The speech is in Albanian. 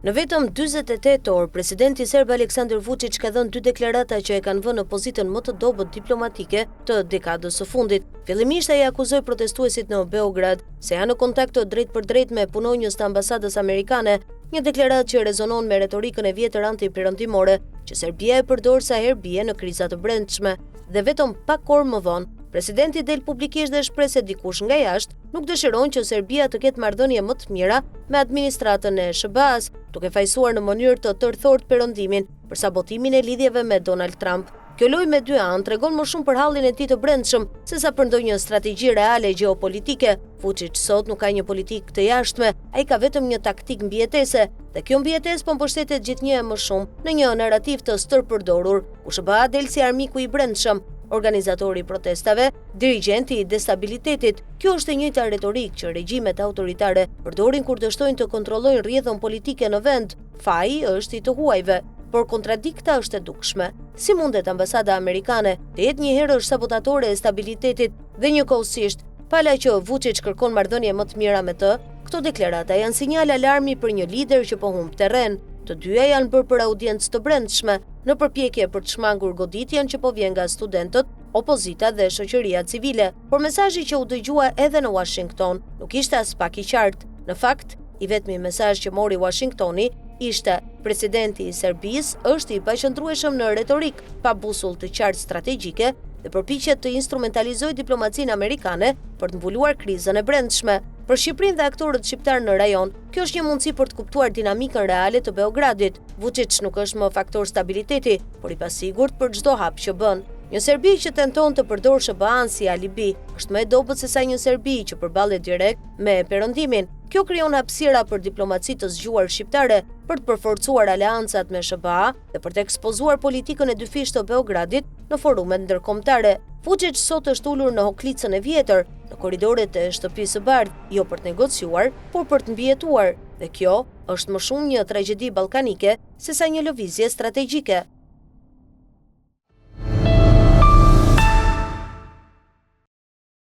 Në vetëm 48 orë, presidenti serb Aleksandar Vučić ka dhënë 2 deklarata që e kanë vënë në pozitën më të dobët diplomatike të dekadës së fundit. Fillimisht ai akuzoi protestuesit në Beograd se janë në kontakt të drejtpërdrejtë me punonjës të ambasadës amerikane, një deklaratë që rezonon me retorikën e vjetër antiperëndimore që Serbia e përdor sa herë bie në kriza të brendshme. Dhe vetëm pak orë më vonë, presidenti del publikisht dhe shpreh se dikush nga jashtë nuk dëshiron që Serbia të ketë marrëdhënie më të mira me administratën e SBA-s, duke fajsuar në mënyrë të tërthort perëndimin për sabotimin e lidhjeve me Donald Trump. Kjo lojë me 2 anë tregon më shumë për hallin e tij të brendshëm sesa për ndonjë strategji reale gjeopolitike. Vučić sot nuk ka një politikë të jashtme, ai ka vetëm një taktik mbijetese, dhe kjo mbijetesë po mbështetet gjithnjë e më shumë në një narrativ të stërpërdorur, ku SBA del si armiku i brendshëm, organizatori i protestave, dirigjenti i destabilitetit. Kjo është e njëjta retorikë që regjimet autoritare përdorin kur dështojnë të kontrollojnë rrjedhën politike në vend. Faji është i të huajve, por kontradikta është e dukshme. Si mundet ambasada amerikane të jetë një herë sabotatore e stabilitetit dhe njëkohësisht, pala që Vučić kërkon marrëdhënie më të mira me të, këto deklarata janë sinjal alarmi për një lider që po humb terren. Të dyja janë bërë për audiencë të brendshme, në përpjekje për të shmangur goditjen që po vjen nga studentët, opozita dhe shoqëria civile. Por mesazhi që u dëgjua edhe në Washington nuk ishte as pak i qartë. Në fakt, i vetmi mesazh që mori Washingtoni ishte: presidenti i Serbisë është i paqëndrueshëm në retorik, pa busull të qartë strategjike dhe përpiqet të instrumentalizojë diplomacinë amerikane për të mbuluar krizën e brendshme. Për Shqipërinë dhe aktorët shqiptar në rajon, kjo është një mundësi për të kuptuar dinamikën reale të Beogradit. Vučić nuk është më faktor stabiliteti, por i pasigurt për çdo hap që bën. Një Serbi që tenton të përdorë SBA-n si alibi është më e dobët se sa një Serbi që përballet direkt me perëndimin. Kjo krijon hapësira për diplomaci të zgjuar shqiptare për të përforcuar aleancat me SBA dhe për të ekspozuar politikën e dyfishtë të Beogradit në forumet ndërkombëtare. Vučić sot është ulur në hoklicën e vjetër, në korridoret e shtëpisë së bardhë, jo për të negociuar, por për të mbijetuar. Dhe kjo është më shumë një tragjedi ballkanike sesa një lëvizje strategjike.